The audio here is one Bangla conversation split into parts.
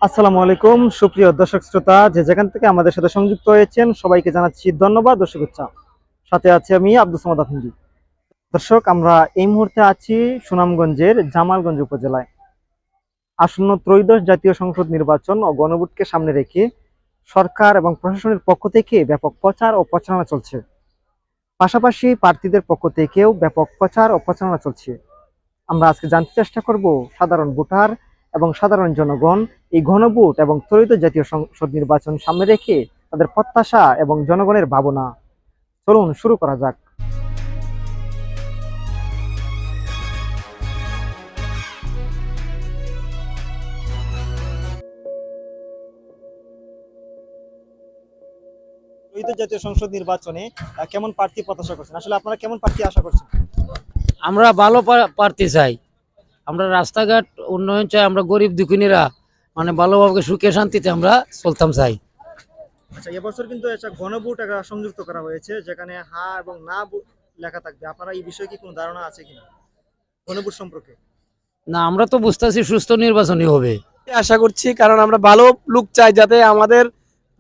আসসালামু আলাইকুম সুপ্রিয় দর্শক শ্রোতা, যে যেখান থেকে আমাদের সাথে সংযুক্ত হয়েছেন সবাইকে জানাচ্ছি ধন্যবাদ ও শুভেচ্ছা। সাথে আছি আমি আব্দুস সামাদ আফন্দি। দর্শক, আমরা এই মুহূর্তে আছি সুনামগঞ্জের জামালগঞ্জ উপজেলায়। আসন্ন ত্রয়োদশ জাতীয় সংসদ নির্বাচন ও গণভোটকে সামনে রেখে সরকার এবং প্রশাসনের পক্ষ থেকে ব্যাপক প্রচার ও প্রচারণা চলছে। পাশাপাশি প্রার্থীদের পক্ষ থেকেও ব্যাপক প্রচার ও প্রচারণা চলছে। আমরা আজকে জানতে চেষ্টা করব সাধারণ ভোটার এবং সাধারণ জনগণ এই গণভোট এবং ত্রয়োদশ জাতীয় সংসদ নির্বাচন সামনে রেখে তাদের প্রত্যাশা এবং জনগণের ভাবনা। চলুন শুরু করা যাক। ত্রয়োদশ জাতীয় সংসদ নির্বাচনে কেমন প্রার্থী প্রত্যাশা করছেন? আসলে আপনারা কেমন প্রার্থী আশা করছেন? আমরা ভালো প্রার্থী চাই। আমরা রাস্তাঘাট উন্নয়ন চাই। আমরা গরিব দুঃখিনীরা মানে ভালোভাবে সুখে শান্তিতে আমরা চলতাম চাই। আচ্ছা, এবছর কিন্তু একটা গণভোট সংযুক্ত করা হয়েছে, যেখানে হা এবং না লেখা থাকবে। আপনারা এই বিষয়ে কি কোনো ধারণা আছে কিনা গণভোট সম্পর্কে? না, আমরা তো বুঝতেছি সুস্থ নির্বাচনই হবে। আশা করছি, কারণ আমরা ভালো লোক চাই, যাতে আমাদের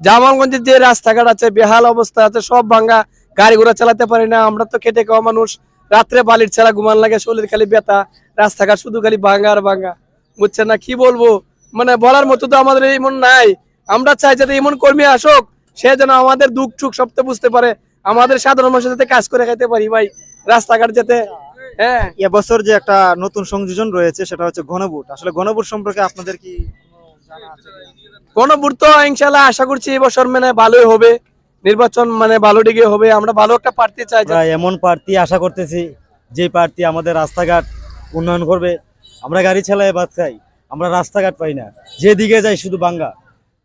জামালগঞ্জের যে রাস্তাঘাট আছে বেহাল অবস্থা আছে, সব ভাঙ্গা, গাড়ি ঘোড়া চালাতে পারি না। আমরা তো খেটে খাওয়া মানুষ, রাত্রে বালির ছাড়া ঘুমান লাগে, শরীর খালি ব্যথা, রাস্তাঘাট শুধু খালি ভাঙ্গা আর ভাঙ্গা, বুঝছেন না? কি বলবো, মানে বলার মতো তো আমাদের এমন নাই। আমরা চাই যাতে এমন কর্মী আসুক, সে যেন আমাদের দুঃখ সুখ সবটা বুঝতে পারে, আমাদের সাধারণ মানুষের যাতে কাজ করে খাইতে পারি ভাই, রাস্তাঘাট যাতে। হ্যাঁ, এবছর যে একটা নতুন সংযোজন রয়েছে সেটা হচ্ছে গণভোট। আসলে গণভোট সম্পর্কে আপনাদের কি জানা আছে কিনা? গণভোট তো ইনশাল্লাহ আশা করছি এবছর মানে ভালোই হবে, নির্বাচন মানে ভালো দিকে হবে। আমরা ভালো একটা প্রার্থী চাই। আমরা এমন প্রার্থী আশা করতেছি যে প্রার্থী আমাদের রাস্তাঘাট উন্নয়ন করবে। আমরা গাড়ি চালাই বাদ খাই, আমরা রাস্তাঘাট পাই না, যেদিকে যাই শুধু ভাঙ্গা।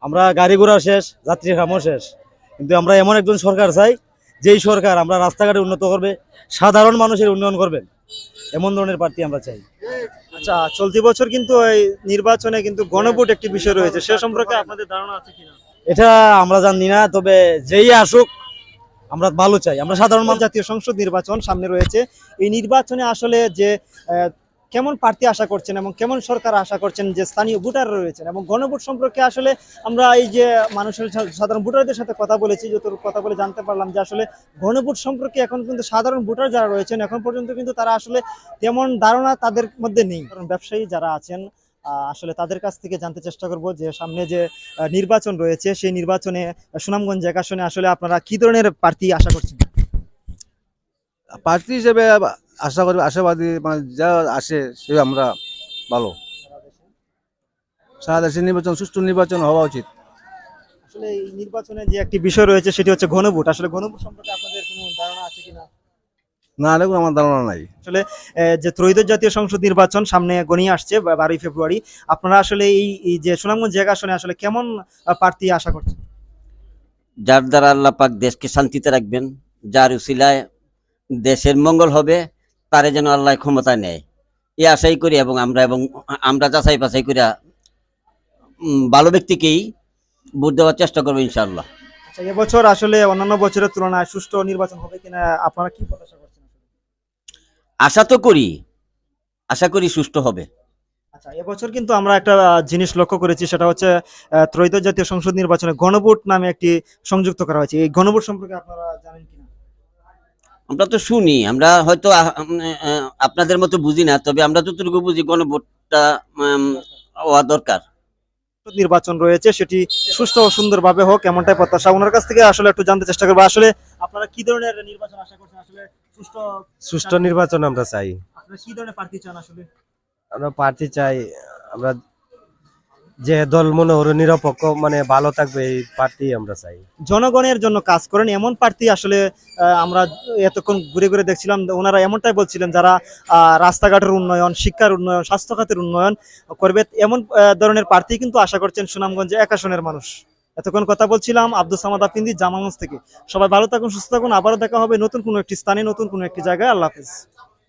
আমরা গাড়ি ঘোড়া শেষ, যাত্রী খামও শেষ। কিন্তু আমরা এমন একজন সরকার চাই, যেই সরকার আমরা রাস্তাঘাটে উন্নত করবে, সাধারণ মানুষের উন্নয়ন করবেন, এমন ধরনের প্রার্থী আমরা চাই। আচ্ছা, চলতি বছর কিন্তু এই নির্বাচনে কিন্তু গণভোট একটি বিষয় রয়েছে, সে সম্পর্কে আপনাদের ধারণা আছে কিনা? এটা আমরা জানি না, তবে যেই আসুক আমরা ভালো চাই। আমরা সাধারণ মানুষ। জাতীয় সংসদ নির্বাচন সামনে রয়েছে, এই নির্বাচনে আসলে যে কেমন প্রার্থী আশা করছেন এবং কেমন সরকার আশা করছেন যে স্থানীয় ভোটার রয়েছেন, এবং গণভোট সম্পর্কে আসলে আমরা এই যে মানুষের সাধারণ ভোটারদের সাথে কথা বলেছি, যত কথা বলে জানতে পারলাম যে আসলে গণভোট সম্পর্কে এখন কিন্তু সাধারণ ভোটার যারা রয়েছেন এখন পর্যন্ত কিন্তু তারা আসলে তেমন ধারণা তাদের মধ্যে নেই। কারণ ব্যবসায়ী যারা আছেন আসলে তাদের কাছ থেকে জানতে চেষ্টা করব যে সামনে যে নির্বাচন রয়েছে সেই নির্বাচনে সুনামগঞ্জ এক আসনে আসলে আপনারা কি ধরনের প্রার্থী আশা করছেন? প্রার্থী হিসেবে আশা করি, আশাবাদী, মানে যা আসে সে আমরা ভালো। সারা দেশের নির্বাচন সুষ্ঠু নির্বাচন হওয়া উচিত। আসলে এই নির্বাচনে যে একটি বিষয় রয়েছে সেটি হচ্ছে গণভোট। আসলে গণভোট সম্পর্কে আপনাদের কোনো ধারণা আছে কিনা? না, দেখুন আমার ধারণা নাই। আসলে যে ত্রয়োদশ জাতীয় সংসদ নির্বাচন সামনে গনিয়ে আসছে 12ই ফেব্রুয়ারি, আপনারা আসলে এই যে সুনামগঞ্জ জায়গা আসনে আসলে কেমন প্রার্থী আশা করছেন? যার দ্বারা আল্লাহ পাক দেশকে শান্তিতে রাখবেন, যার উসিলায় দেশের মঙ্গল হবে, তারে যেন আল্লাহ ক্ষমতায় নেয়, এই আশাই করি। এবং আমরা যাচাই বাছাই করে ভালো ব্যক্তিকেই ভোট দেওয়ার চেষ্টা করবো ইনশাআল্লাহ। আচ্ছা, এবছর আসলে অন্যান্য বছরের তুলনায় সুষ্ঠু নির্বাচন হবে কিনা আপনারা কি প্রত্যাশা করছেন? আশা করি সুষ্ঠু হবে। আচ্ছা, এবছর কিন্তু আমরা একটা জিনিস লক্ষ্য করেছি, সেটা হচ্ছে ত্রয়োদশ জাতীয় সংসদ নির্বাচনে গণভোট নামে একটি সংযুক্ত করা হয়েছে। এই গণভোট সম্পর্কে আপনারা জানেন কিনা? আমরা তো শুনি, আমরা হয়তো আপনাদের মতো বুঝি না, তবে আমরা যতটুকু বুঝি গণভোটটা হওয়া দরকার। নির্বাচন রয়েছে সেটি সুষ্ঠু ও সুন্দরভাবে হোক, এমনটাই প্রত্যাশা। ওনার কাছ থেকে আসলে একটু জানতে চেষ্টা করবো, আসলে আপনারা কি ধরনের নির্বাচন আশা করছেন? আসলে সুষ্ঠু নির্বাচন আমরা চাই। আপনারা কি ধরনের প্রার্থী চান? আসলে আমরা প্রার্থী চাই, আমরা যে দল মনে হলো নিরপেক্ষ, মানে ভালো থাকবে, এই প্রার্থী আমরা চাই। জনগণের জন্য কাজ করেন এমন প্রার্থী আসলে আমরা এতক্ষণ ঘুরে ঘুরে দেখছিলাম, ওনারা এমনটাই বলছিলেন যারা রাস্তাঘাটের উন্নয়ন, শিক্ষার উন্নয়ন, স্বাস্থ্য খাতের উন্নয়ন করবে, এমন ধরনের প্রার্থী কিন্তু আশা করছেন সুনামগঞ্জে এক আসনের মানুষ। এতক্ষণ কথা বলছিলাম আব্দুস সামাদ আফন্দি, জামালগঞ্জ থেকে। সবাই ভালো থাকুন, সুস্থ থাকুন। আবারও দেখা হবে নতুন কোনো একটি স্থানে, নতুন কোনো একটি জায়গায়। আল্লাহ হাফেজ।